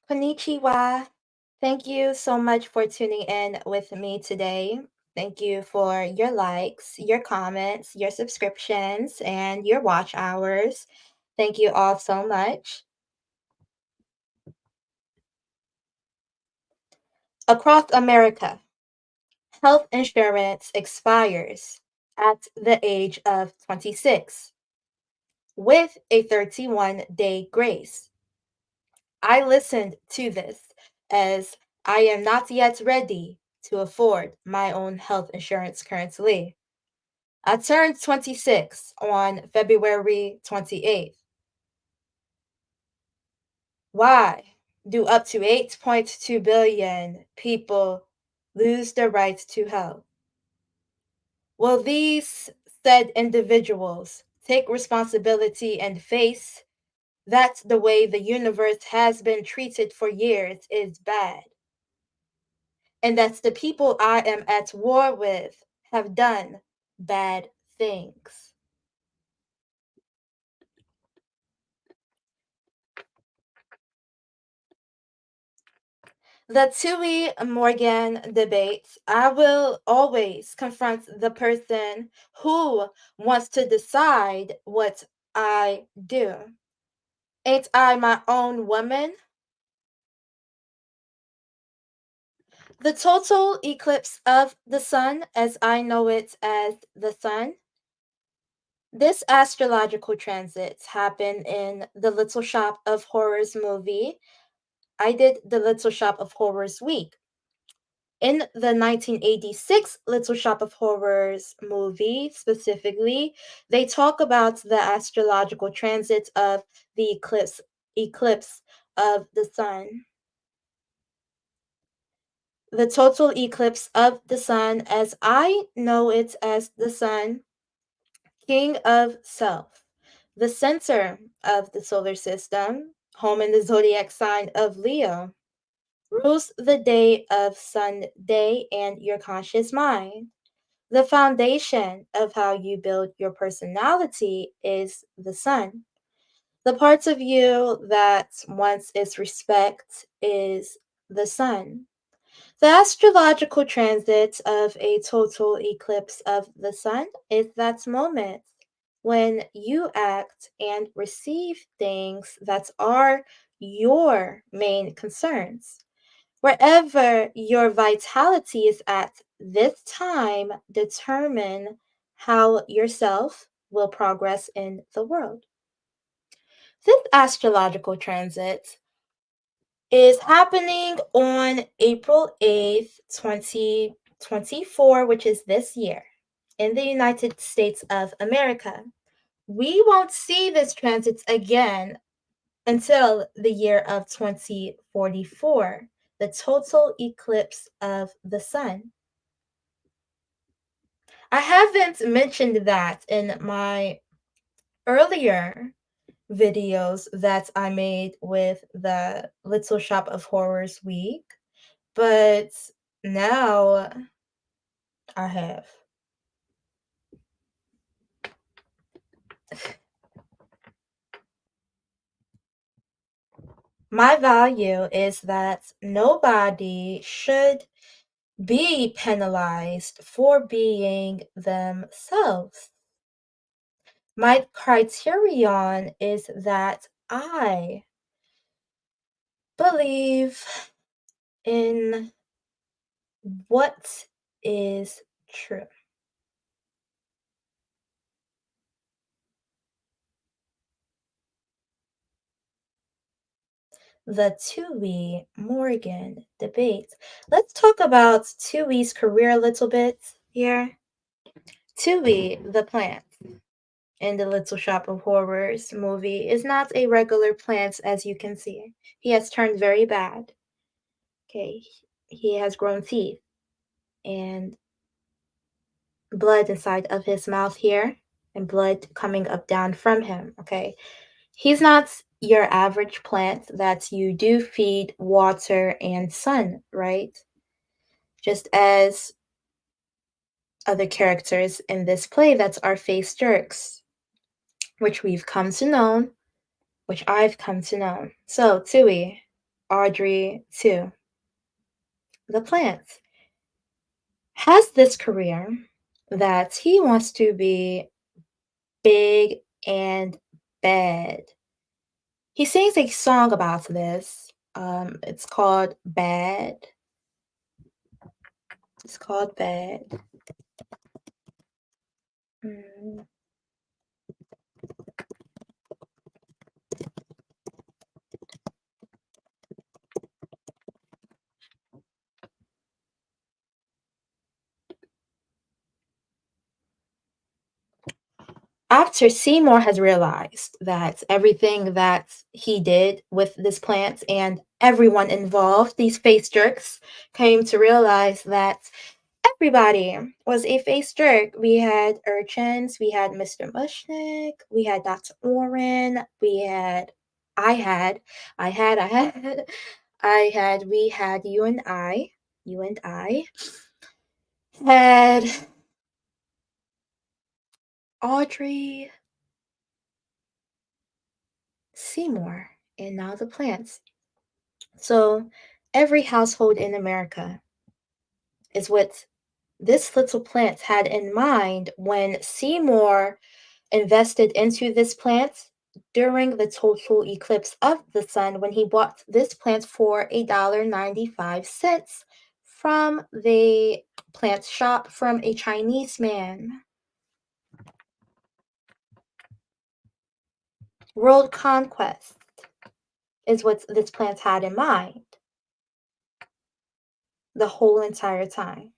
Konnichiwa. Thank you so much for tuning in with me today. Thank you for your likes, your comments, your subscriptions, and your watch hours. Thank you all so much. Across America, health insurance expires at the age of 26 with a 31-day grace. I listened to this as I am not yet ready to afford my own health insurance currently. I turned 26 on February 28th. Why do up to 8.2 billion people lose their right to health? Will these said individuals take responsibility and face that the way the universe has been treated for years is bad? And that the people I am at war with have done bad things. The Tui Morgan debate, I will always confront the person who wants to decide what I do. Ain't I my own woman? The total eclipse of the sun, as I know it as the sun, this astrological transit happened in the Little Shop of Horrors movie. I did the Little Shop of Horrors week. In the 1986 Little Shop of Horrors movie, specifically, they talk about the astrological transit of the eclipse of the sun. The total eclipse of the sun, as I know it as the sun, king of self, the center of the solar system, home in the zodiac sign of Leo, rules the day of Sunday and your conscious mind. The foundation of how you build your personality is the sun. The parts of you that wants its respect is the sun. The astrological transit of a total eclipse of the sun is that moment when you act and receive things that are your main concerns. Wherever your vitality is at this time, determine how yourself will progress in the world. This astrological transit is happening on April 8th, 2024, which is this year, in the United States of America. We won't see this transit again until the year of 2044, the total eclipse of the sun. I haven't mentioned that in my earlier videos that I made with the Little Shop of Horrors week, but now I have. My value is that nobody should be penalized for being themselves. My criterion is that I believe in what is true. The Tui Morgan debate. Let's talk about Tui's career a little bit here. Tui, the plant in the Little Shop of Horrors movie, is not a regular plant, as you can see. He has turned very bad. Okay, he has grown teeth and blood inside of his mouth here, and blood coming up down from him. Okay, he's not your average plant that you do feed water and sun, right? Just as other characters in this play that are face jerks, which we've come to know, which I've come to know. So, Tui, Audrey 2. The plant has this career that he wants to be big and bad. He sings a song about this. It's called Bad. It's called Bad. Mm. After Seymour has realized that everything that he did with this plant and everyone involved, these face jerks, came to realize that everybody was a face jerk. We had urchins, we had Mr. Mushnick, we had Dr. Oren, we had, I had, I had, we had you and I had Audrey, Seymour, and now the plants. So every household in America is what this little plant had in mind when Seymour invested into this plant during the total eclipse of the sun when he bought this plant for $1.95 from the plant shop from a Chinese man. World conquest is what this plant had in mind the whole entire time.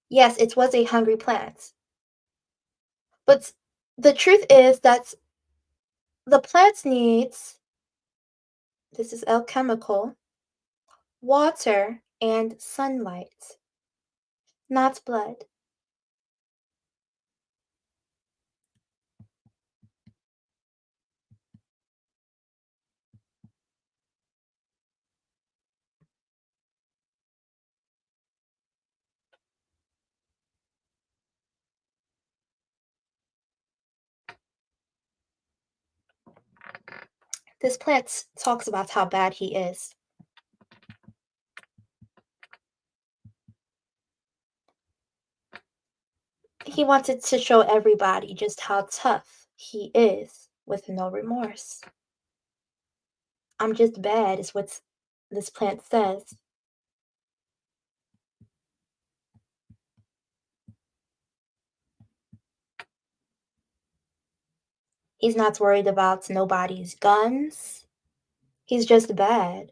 Yes, it was a hungry plant. But the truth is that the plant needs, this is alchemical, water and sunlight, not blood. This plant talks about how bad he is. He wanted to show everybody just how tough he is with no remorse. I'm just bad, is what this plant says. He's not worried about nobody's guns. He's just bad.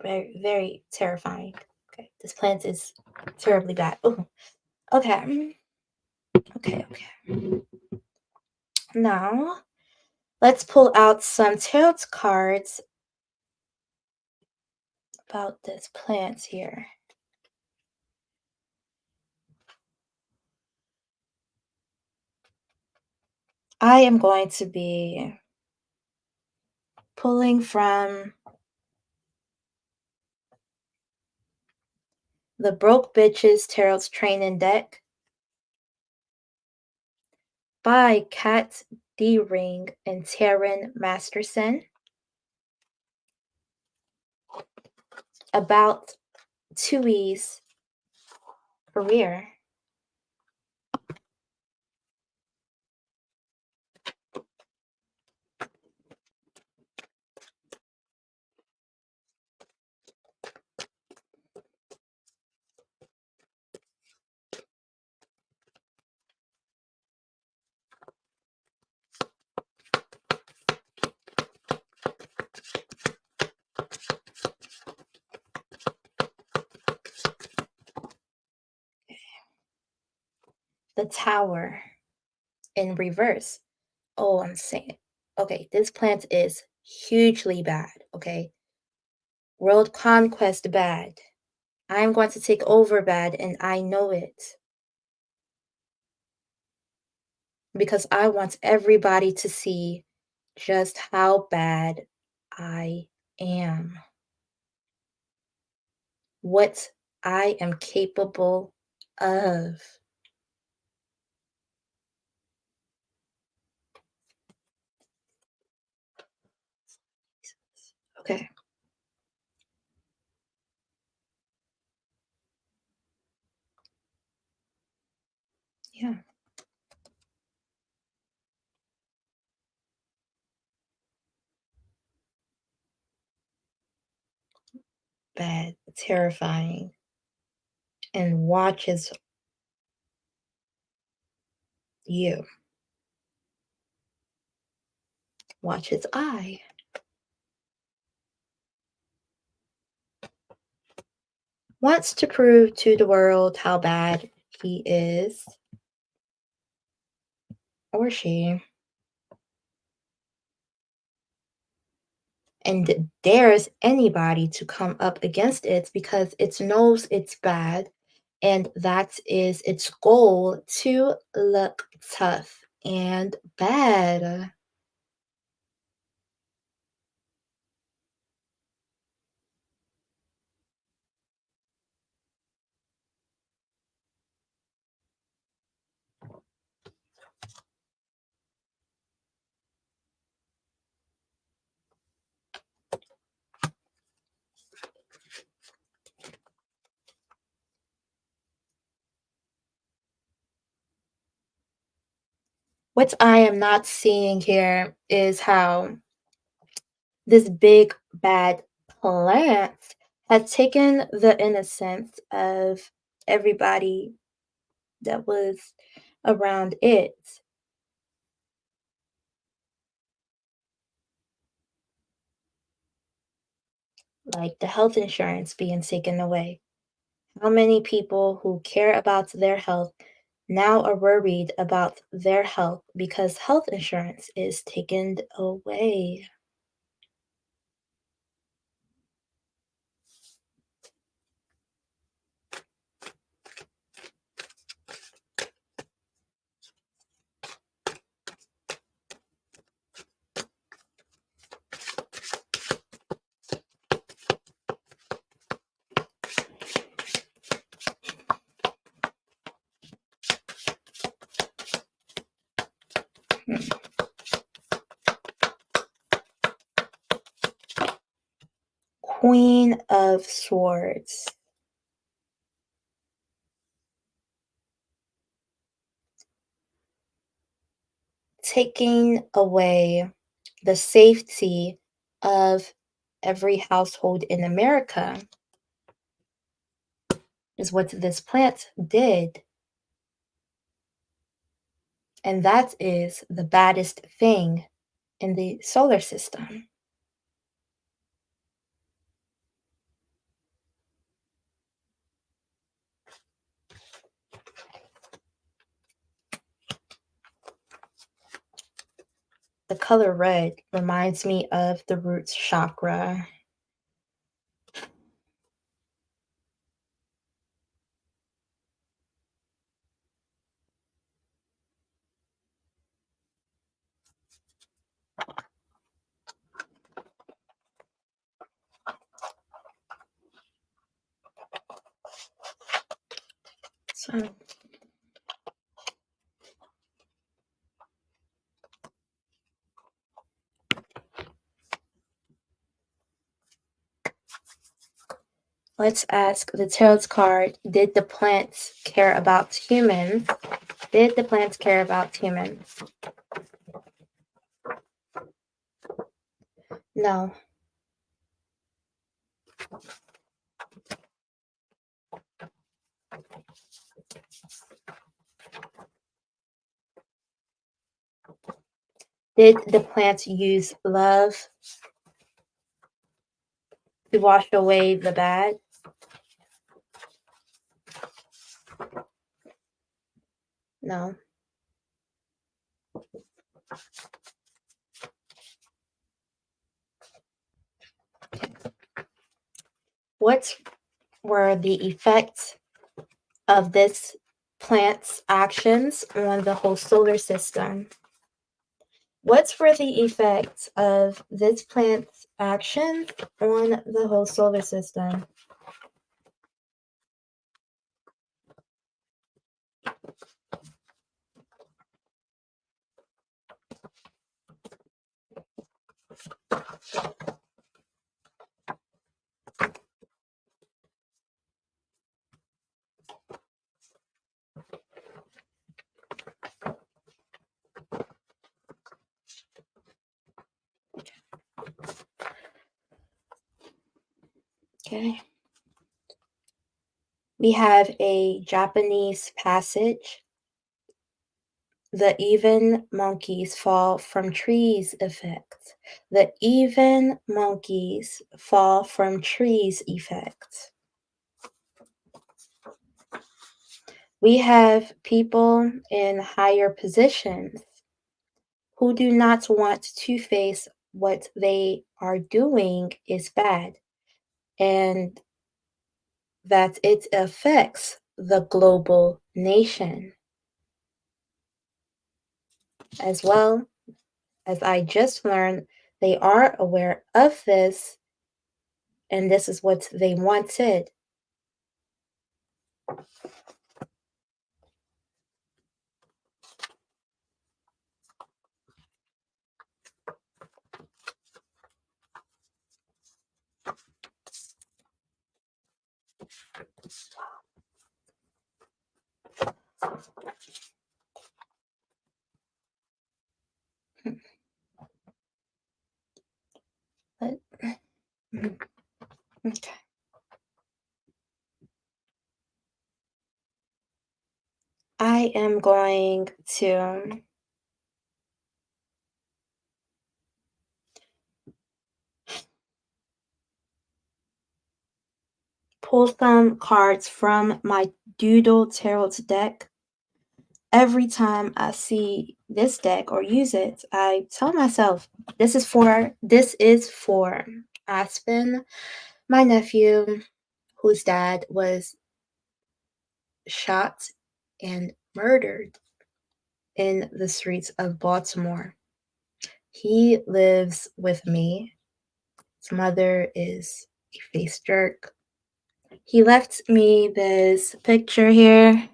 Very, very terrifying. Okay, this plant is terribly bad. Ooh. Okay. Okay. Now, let's pull out some tarot cards about this plant here. I am going to be pulling from the Broke Bitches Tarot's Training Deck by Kat D. Ring and Taryn Masterson about Tui's career. The Tower in reverse. Oh, I'm saying, okay, this plant is hugely bad, okay? World conquest bad. I'm going to take over bad, and I know it. Because I want everybody to see just how bad I am, what I am capable of. Okay. Yeah. Bad, terrifying, and watches you, watches I. Wants to prove to the world how bad he is, or she, and dares anybody to come up against it because it knows it's bad, and that is its goal, to look tough and bad. What I am not seeing here is how this big bad plant has taken the innocence of everybody that was around it, like the health insurance being taken away. How many people who care about their health now are worried about their health because health insurance is taken away? Queen of Swords. Taking away the safety of every household in America is what this plant did. And that is the baddest thing in the solar system. The color red reminds me of the roots chakra. So let's ask the tarot card, did the plants care about humans? Did the plants care about humans? No. Did the plants use love to wash away the bad? No. What were the effects of this plant's actions on the whole solar system. What were the effects of this plant's action on the whole solar system? Okay. We have a Japanese passage. The even monkeys fall from trees effect. The even monkeys fall from trees effect. We have people in higher positions who do not want to face what they are doing is bad and that it affects the global nation. As well as I just learned, they are aware of this and this is what they wanted. But, okay. I am going to pull some cards from my Doodle Tarot deck. Every time I see this deck or use it, I tell myself, this is for Aspen, my nephew, whose dad was shot and murdered in the streets of Baltimore. He lives with me. His mother is a face jerk. He left me this picture here.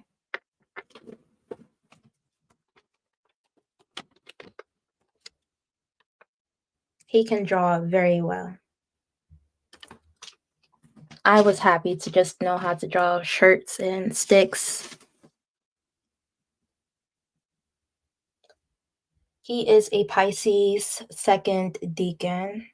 He can draw very well. I was happy to just know how to draw shirts and sticks. He is a Pisces second deacon.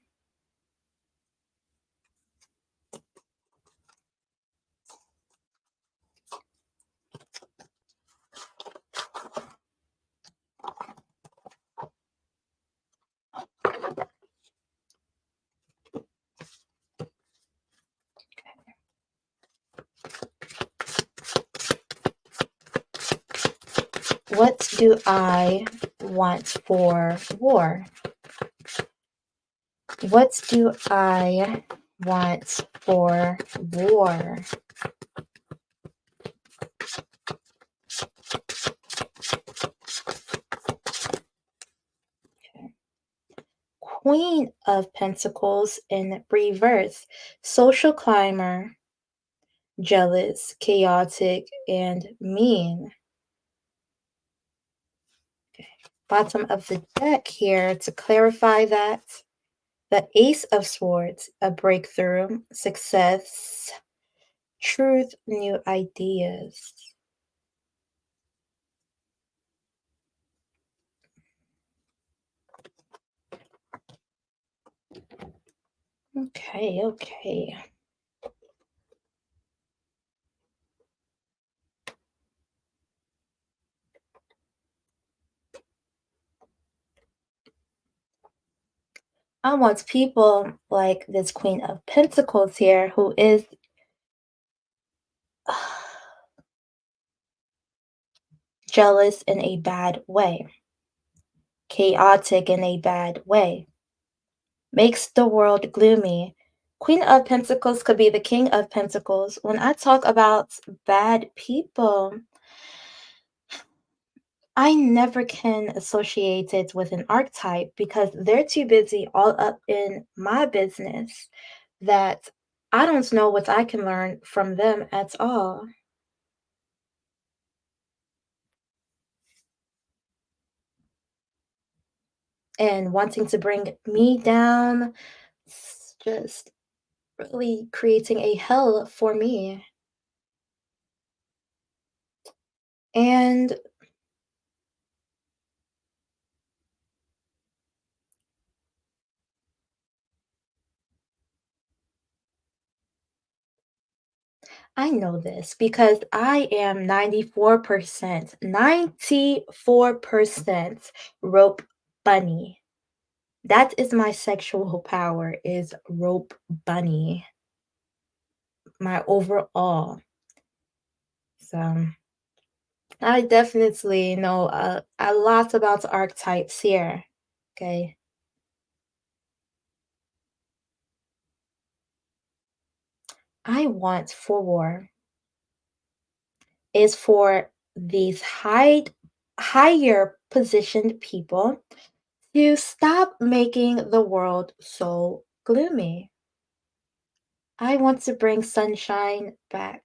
What do I want for war? What do I want for war? Okay. Queen of Pentacles in reverse. Social climber, jealous, chaotic, and mean. Okay. Bottom of the deck here to clarify that. The Ace of Swords, a breakthrough, success, truth, new ideas. Okay. I want people like this Queen of Pentacles here who is jealous in a bad way, chaotic in a bad way, makes the world gloomy, Queen of Pentacles could be the King of Pentacles. When I talk about bad people, I never can associate it with an archetype because they're too busy all up in my business that I don't know what I can learn from them at all. And wanting to bring me down, just really creating a hell for me. And I know this because I am 94% rope bunny. That is my sexual power, is rope bunny, my overall. So I definitely know a lot about archetypes here. Okay. I want for war is for these higher positioned people to stop making the world so gloomy. I want to bring sunshine back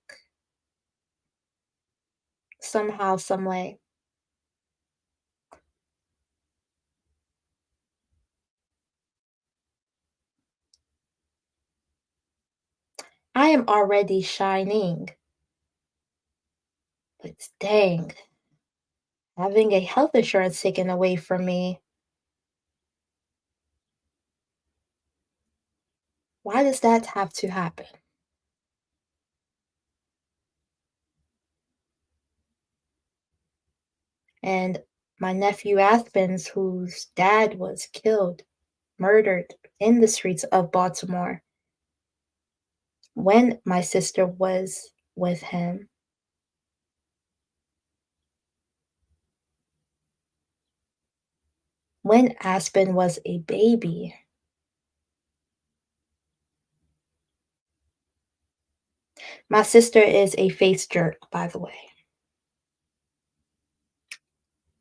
somehow, some way. I am already shining, but dang, having a health insurance taken away from me, why does that have to happen? And my nephew Aspens, whose dad was killed, murdered in the streets of Baltimore when my sister was with him. When Aspen was a baby. My sister is a face jerk, by the way.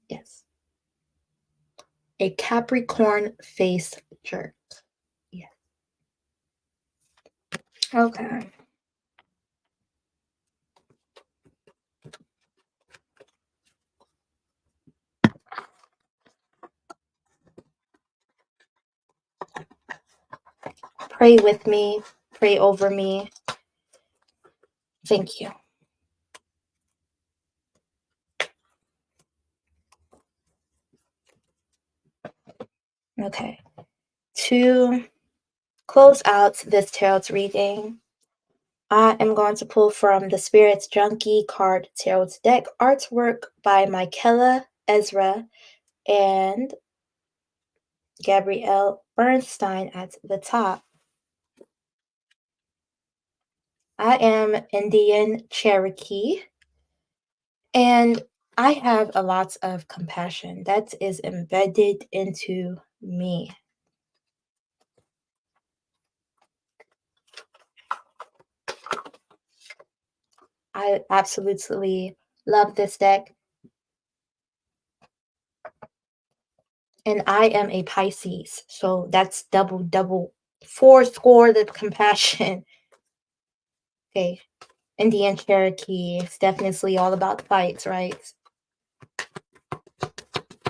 Yes. A Capricorn face jerk. Yes. Okay. Pray with me. Pray over me. Thank you. Okay. To close out this tarot reading, I am going to pull from the Spirit's Junkie card tarot deck, artwork by Michaela Ezra and Gabrielle Bernstein at the top. I am Indian Cherokee, and I have a lot of compassion that is embedded into me. I absolutely love this deck. And I am a Pisces, so that's double, four score the compassion. Okay, Indian Cherokee, it's definitely all about fights, right?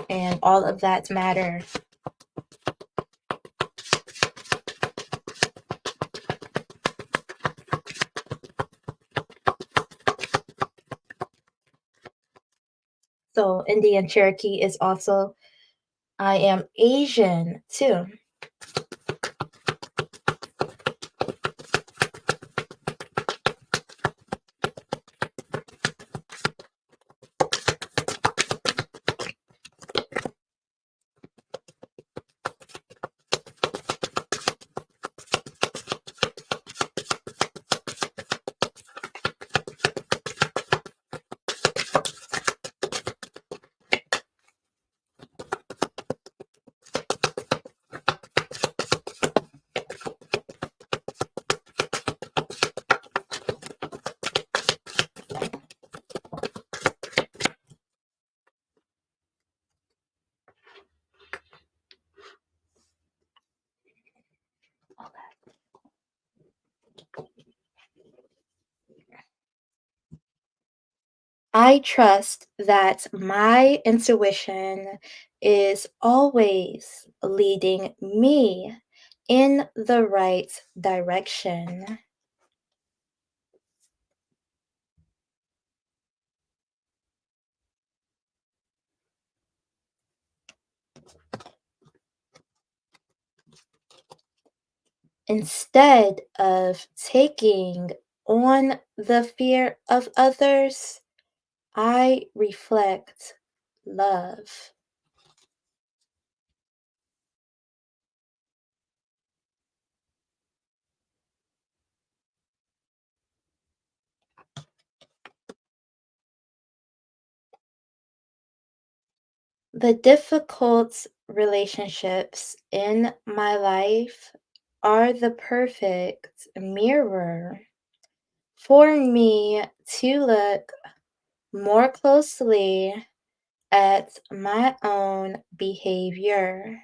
And all of that matters. So Indian Cherokee is also, I am Asian too. I trust that my intuition is always leading me in the right direction. Instead of taking on the fear of others, I reflect love. The difficult relationships in my life are the perfect mirror for me to look more closely at my own behavior.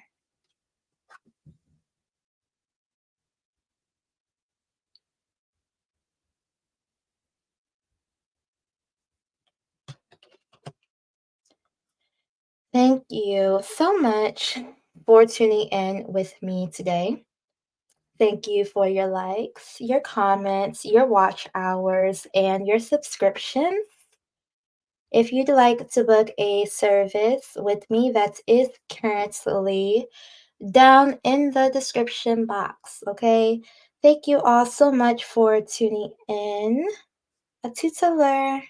Thank you so much for tuning in with me today. Thank you for your likes, your comments, your watch hours, and your subscription. If you'd like to book a service with me, that is currently down in the description box, okay? Thank you all so much for tuning in. A tuteler.